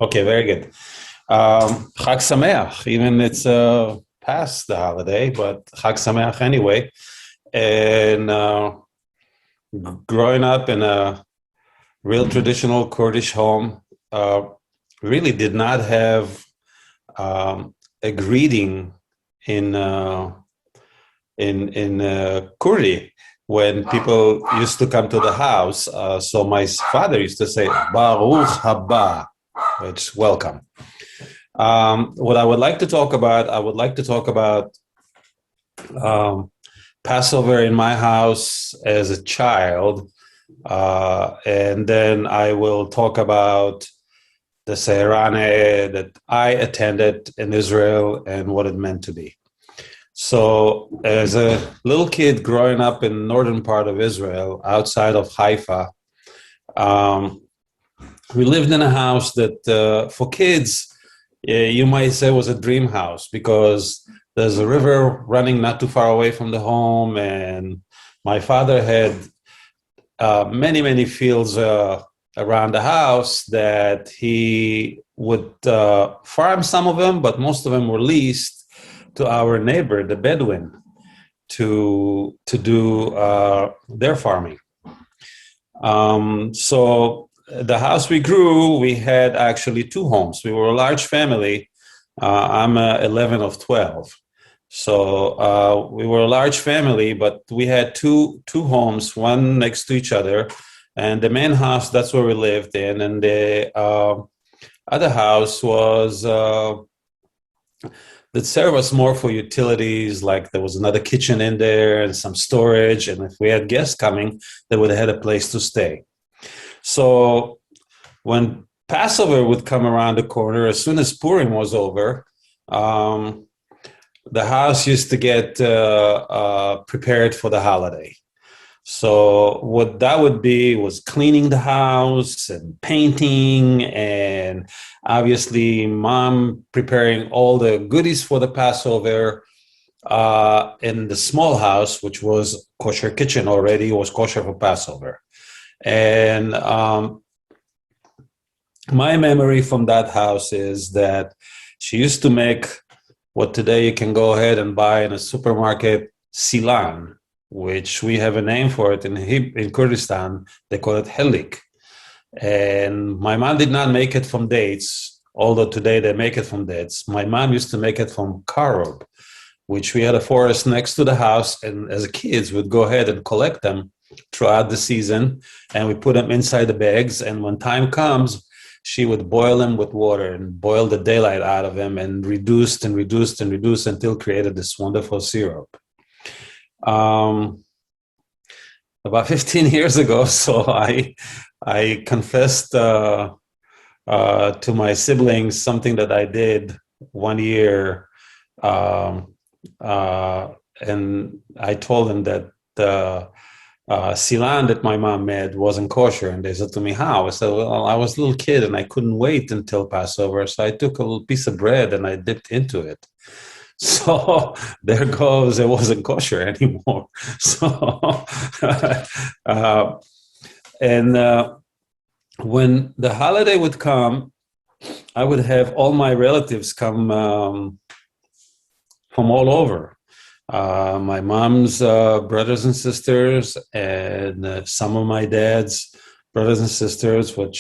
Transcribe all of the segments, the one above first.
Okay, very good. Chag Sameach, even it's past the holiday, but Chag Sameach anyway. And growing up in a real traditional Kurdish home, uh, really did not have a greeting in Kurdi when people used to come to the house. So my father used to say Baruch haba, which welcome. What I would like to talk about, um, Passover in my house as a child, and then I will talk about the Seharaneh that I attended in Israel and what it meant to be. So, as a little kid growing up in the northern part of Israel, outside of Haifa, um, we lived in a house that for kids, you might say was a dream house because there's a river running not too far away from the home, and my father had many fields around the house that he would farm some of them, but most of them were leased to our neighbor, the Bedouin, to do their farming. So the house we grew, we had actually two homes. We were a large family. I'm 11 of 12. So we were a large family, but we had two homes, one next to each other. And the main house, that's where we lived in. And the other house was that served us more for utilities, like there was another kitchen in there and some storage. And if we had guests coming, they would have had a place to stay. So when Passover would come around the corner, as soon as Purim was over, the house used to get prepared for the holiday. So what that would be was cleaning the house and painting, and obviously mom preparing all the goodies for the Passover. In the small house, which was kosher kitchen already, was kosher for Passover. And my memory from that house is that she used to make what today you can go ahead and buy in a supermarket, silan, which we have a name for it in Kurdistan. They call it helik. And my mom did not make it from dates, although today they make it from dates. My mom used to make it from carob, which we had a forest next to the house. And as kids, we'd go ahead and collect them throughout the season. And we put them inside the bags. And when time comes, she would boil them with water and boil the daylight out of them and reduced until created this wonderful syrup. About 15 years ago, so I confessed to my siblings something that I did one year, and I told them that the silan that my mom made wasn't kosher, and they said to me, "How?" I said, "Well, I was a little kid and I couldn't wait until Passover, so I took a little piece of bread and I dipped into it." So there goes, it wasn't kosher anymore. So, and when the holiday would come, I would have all my relatives come from all over. My mom's brothers and sisters, and some of my dad's brothers and sisters, which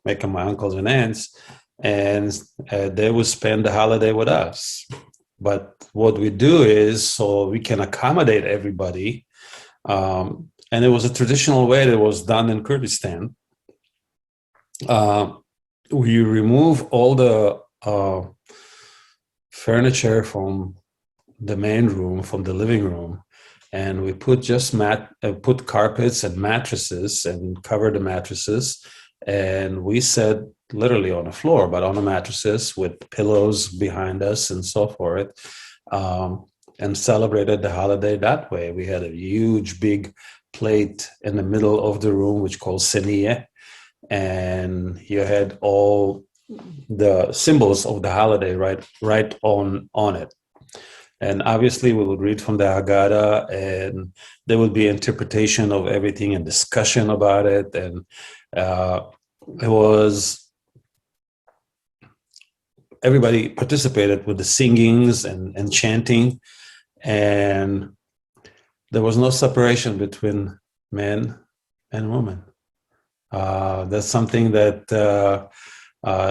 make them my uncles and aunts, and they would spend the holiday with us. But what we do is, so we can accommodate everybody, and it was a traditional way that was done in Kurdistan. We remove all the furniture from the main room, from the living room, and we put just put carpets and mattresses and cover the mattresses, and we sat literally on the floor, but on the mattresses with pillows behind us and so forth, and celebrated the holiday that way. We had a huge big plate in the middle of the room, which called seniyeh, and you had all the symbols of the holiday right on it. And obviously we would read from the Haggadah, and there would be interpretation of everything and discussion about it. And it was everybody participated with the singings and chanting, and there was no separation between men and women. That's something that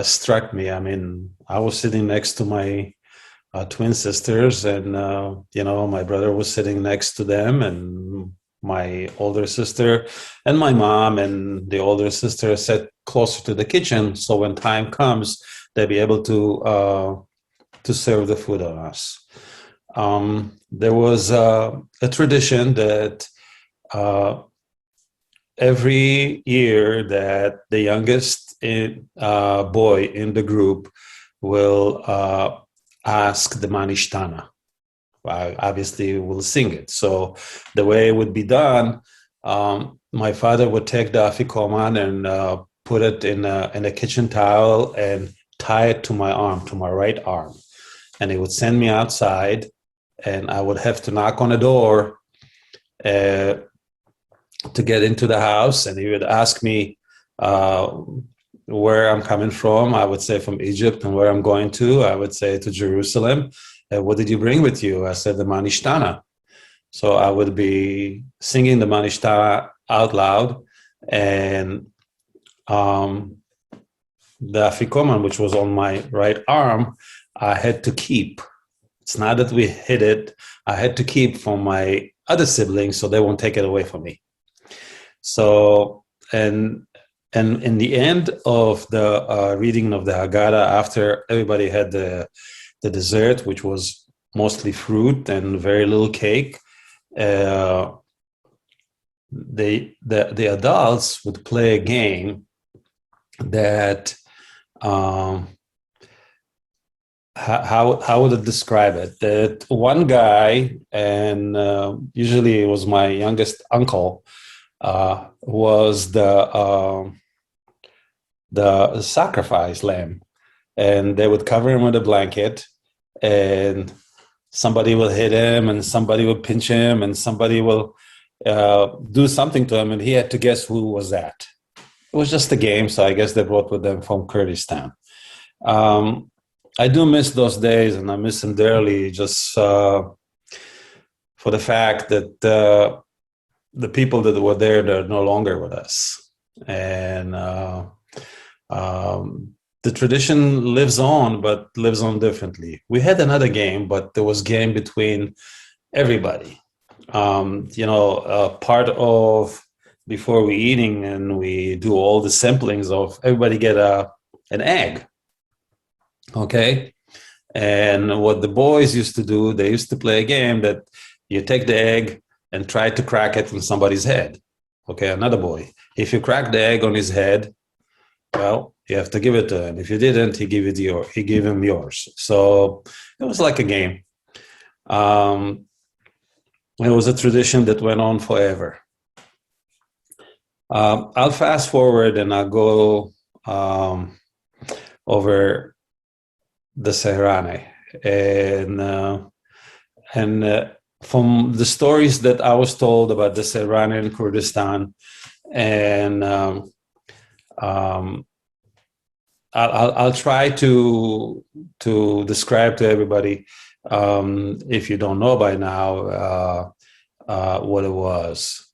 struck me. I mean, I was sitting next to my twin sisters, and my brother was sitting next to them, and my older sister and my mom and the older sister sat closer to the kitchen, so when time comes, they'll be able to serve the food on us. There was a tradition that every year that the youngest boy in the group will ask the manishtana. Obviously, we'll sing it. So the way it would be done, my father would take the afikoman and put it in a kitchen towel and tie it to my arm, to my right arm. And he would send me outside, and I would have to knock on the door to get into the house. And he would ask me where I'm coming from. I would say from Egypt. And where I'm going to, I would say to Jerusalem. What did you bring with you? I said the manishtana. So I would be singing the manishtana out loud, and the afikoman, which was on my right arm, I had to keep. It's not that we hid it. I had to keep from my other siblings so they won't take it away from me. So, and in the end of the reading of the Haggadah, after everybody had the dessert, which was mostly fruit and very little cake, the adults would play a game that how would it describe it? That one guy, and usually it was my youngest uncle, was the sacrifice lamb, and they would cover him with a blanket, and somebody will hit him, and somebody will pinch him, and somebody will do something to him, and he had to guess who was that. It was just a game, so I guess they brought with them from Kurdistan. I do miss those days, and I miss them dearly, just for the fact that the people that were there, they're no longer with us. And the tradition lives on, but lives on differently. We had another game, but there was game between everybody. Part of before we eating, and we do all the samplings of everybody get an egg. Okay. And what the boys used to do, they used to play a game that you take the egg and try to crack it on somebody's head. Okay, another boy. If you crack the egg on his head, well, you have to give it to him. If you didn't, he gave him yours. So it was like a game. It was a tradition that went on forever. I'll fast forward and I'll go over the Seharaneh, and from the stories that I was told about the Seharaneh in Kurdistan, and I'll try to describe to everybody, if you don't know by now, what it was.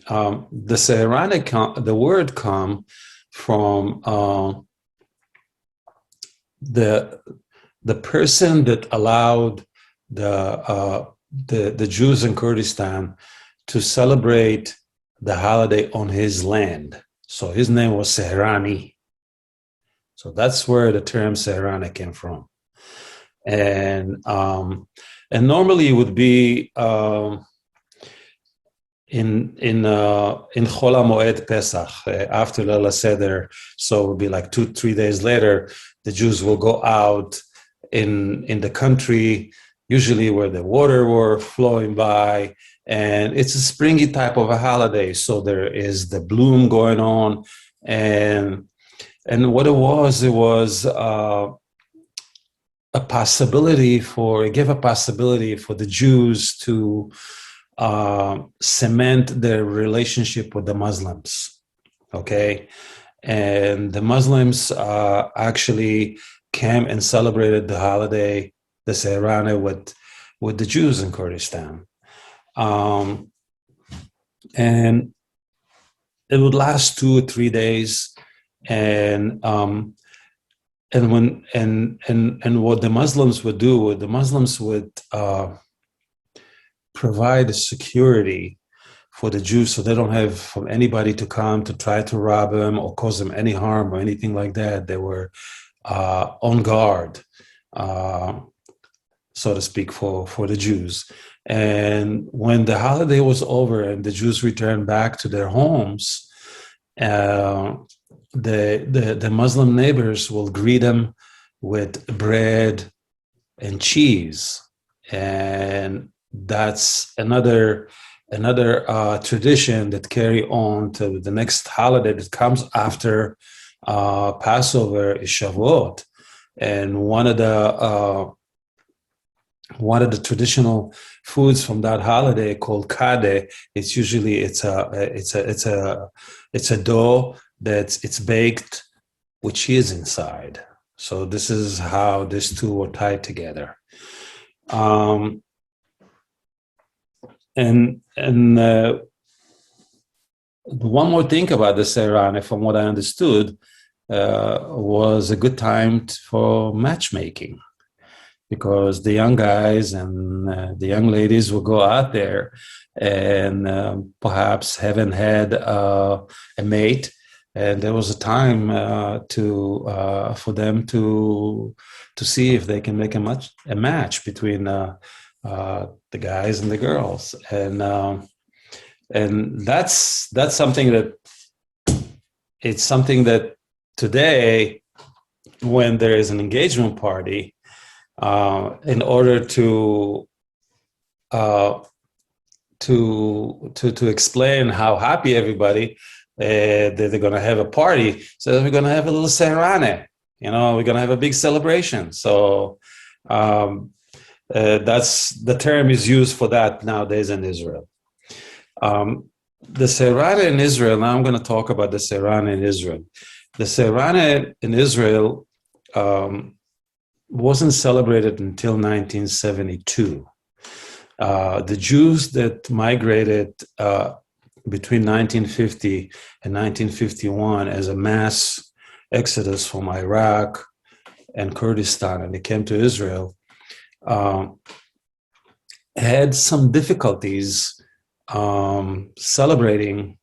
The Seharaneh, the word come from the person that allowed the Jews in Kurdistan to celebrate the holiday on his land. So his name was Seharaneh. So that's where the term Seharaneh came from. And normally it would be in Chol HaMoed Pesach, after Leil HaSeder, so it would be like 2-3 days later, the Jews will go out in the country, usually where the water were flowing by, and it's a springy type of a holiday. So there is the bloom going on, and what it was a possibility it gave a possibility for the Jews to cement their relationship with the Muslims. Okay. and the Muslims actually came and celebrated the holiday, the Seharaneh, with the Jews in Kurdistan. And it would last 2 or 3 days, and what the Muslims would do, the Muslims would provide security for the Jews, so they don't have from anybody to come to try to rob them or cause them any harm or anything like that. They were on guard, so to speak, for the Jews. And when the holiday was over and the Jews returned back to their homes, the Muslim neighbors will greet them with bread and cheese, and that's another tradition that carry on to the next holiday that comes after Passover is Shavuot, and one of the traditional foods from that holiday called kade. It's usually it's a dough it's baked with cheese inside. So this is how these two are tied together. And one more thing about the Seharaneh, from what I understood, was a good time for matchmaking, because the young guys and the young ladies will go out there and perhaps haven't had a mate, and there was a time for them to see if they can make a match between the guys and the girls, and that's something that today, when there is an engagement party, in order to explain how happy everybody that they're going to have a party, so we're going to have a little Seharaneh. We're going to have a big celebration. So that's the term is used for that nowadays in Israel. The Seharaneh in Israel. Now I'm going to talk about the Seharaneh in Israel. The Seharaneh in Israel wasn't celebrated until 1972. The Jews that migrated between 1950 and 1951 as a mass exodus from Iraq and Kurdistan, and they came to Israel, had some difficulties celebrating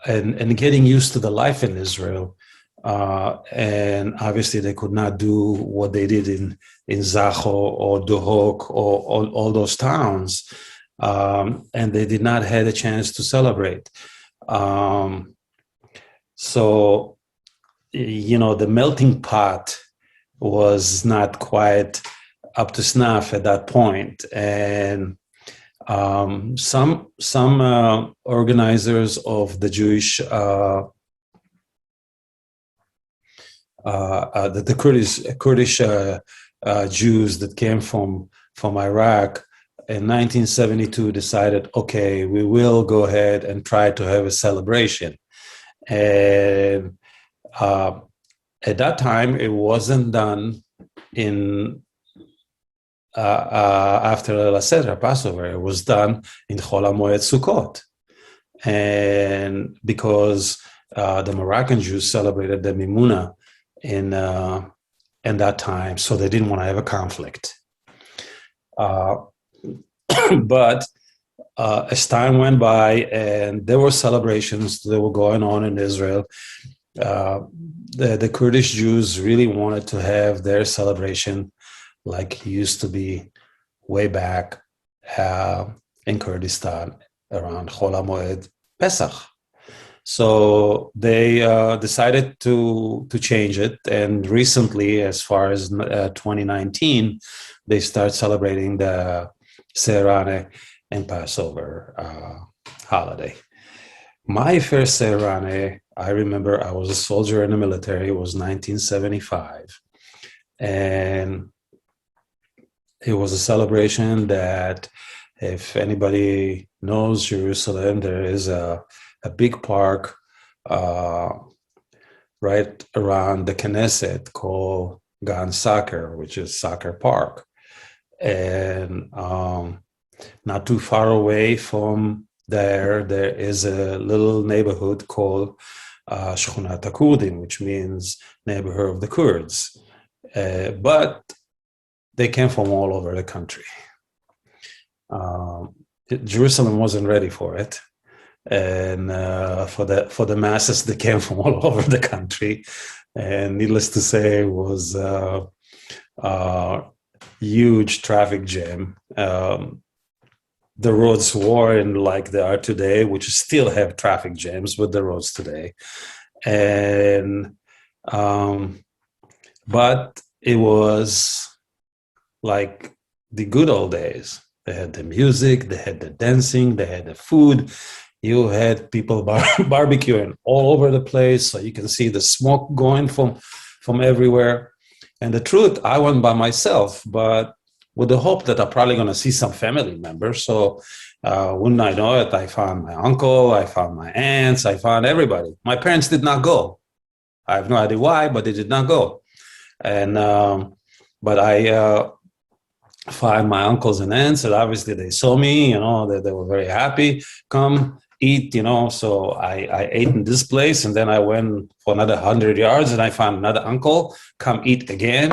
and getting used to the life in Israel. And obviously they could not do what they did in Zacho or Duhok or all those towns. And they did not have a chance to celebrate. So, the melting pot was not quite up to snuff at that point. And some organizers of the Jewish the Kurdish Jews that came from Iraq in 1972 decided, okay, we will go ahead and try to have a celebration. And at that time, it wasn't done in after Leil HaSeder, Passover. It was done in Chol HaMoed Sukkot. And because the Moroccan Jews celebrated the Mimuna in that time, so they didn't want to have a conflict. But as time went by and there were celebrations that were going on in Israel, the Kurdish Jews really wanted to have their celebration like it used to be way back in Kurdistan around Chol HaMoed Pesach. So they decided to change it, and recently, as far as 2019, they start celebrating the Seharaneh and Passover holiday. My first Seharaneh, I remember I was a soldier in the military. It was 1975, and it was a celebration that, if anybody knows Jerusalem, there is a big park right around the Knesset called Gan Soccer, which is Soccer Park. And not too far away from there is a little neighborhood called Shchunat Kurdim, which means neighborhood of the Kurds. But they came from all over the country. Jerusalem wasn't ready for it. And for the masses that came from all over the country. And needless to say, it was huge traffic jam. The roads weren't like they are today, which still have traffic jams with the roads today. And but it was like the good old days. They had the music, they had the dancing, they had the food. You had people barbecuing all over the place, so you can see the smoke going from everywhere. And the truth, I went by myself, but with the hope that I'm probably going to see some family members. So wouldn't I know it, I found my uncle, I found my aunts, I found everybody. My parents did not go. I have no idea why, but they did not go. And but I found my uncles and aunts, and obviously they saw me, they were very happy. Come eat, so I ate in this place, and then I went for another 100 yards and I found another uncle, come eat again,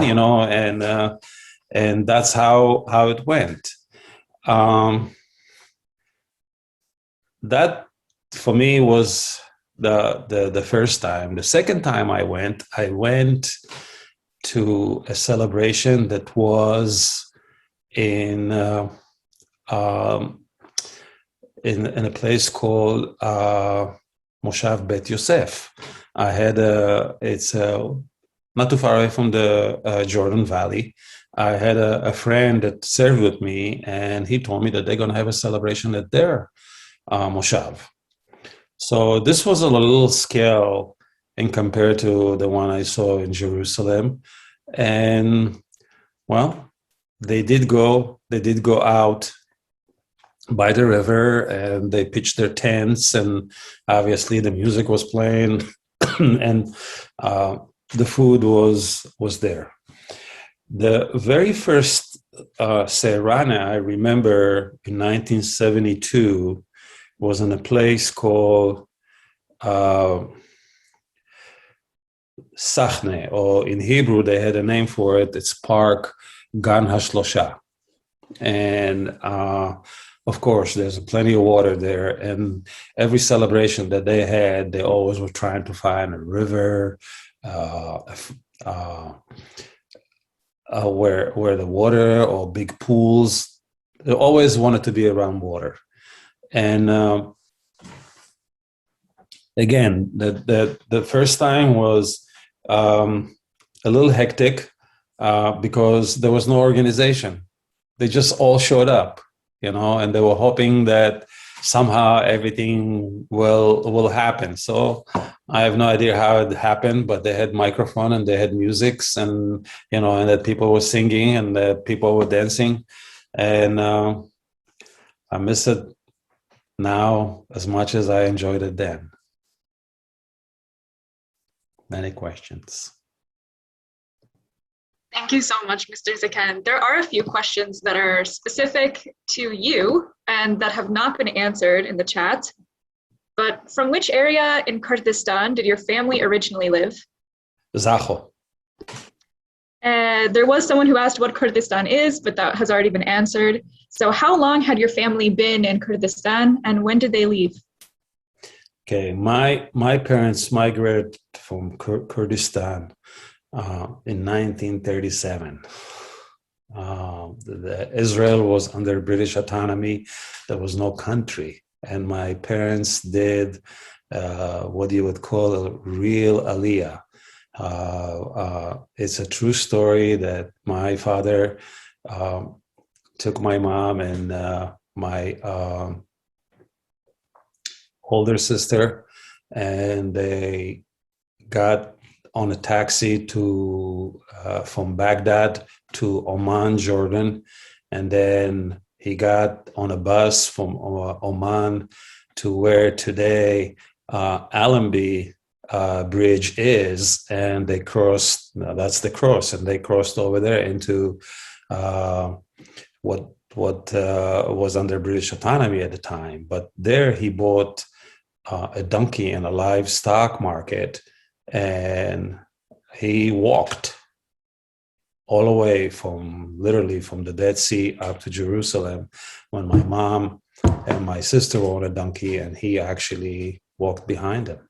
and that's how it went. That for me was the first time. The second time I went to a celebration that was in a place called Moshav Bet Yosef. It's not too far away from the Jordan Valley. I had a friend that served with me, and he told me that they're going to have a celebration at their Moshav. So this was a little scale in compared to the one I saw in Jerusalem. And well, they did go out by the river, and they pitched their tents, and obviously the music was playing and the food was there. The very first Seharaneh I remember in 1972 was in a place called Sachneh, or in Hebrew they had a name for it. It's Park Gan HaShlosha. And of course, there's plenty of water there. And every celebration that they had, they always were trying to find a river where the water or big pools. They always wanted to be around water. And again, the first time was a little hectic because there was no organization. They just all showed up, and they were hoping that somehow everything will happen. So I have no idea how it happened, but they had microphone and they had musics, and and that people were singing and that people were dancing, and I miss it now as much as I enjoyed it then. Many questions. Thank you so much, Mr. Zaken. There are a few questions that are specific to you and that have not been answered in the chat. But from which area in Kurdistan did your family originally live? Zacho. There was someone who asked what Kurdistan is, but that has already been answered. So how long had your family been in Kurdistan, and when did they leave? Okay, my parents migrated from Kurdistan in 1937. Israel was under British autonomy. There was no country. And my parents did what you would call a real aliyah. It's a true story that my father took my mom and my older sister, and they got on a taxi from Baghdad to Oman, Jordan, and then he got on a bus from Oman to where today Allenby bridge is, and they crossed. That's the cross, and they crossed over there into what was under British autonomy at the time. But there he bought a donkey in a livestock market, and he walked all the way literally from the Dead Sea up to Jerusalem, when my mom and my sister were on a donkey, and he actually walked behind him.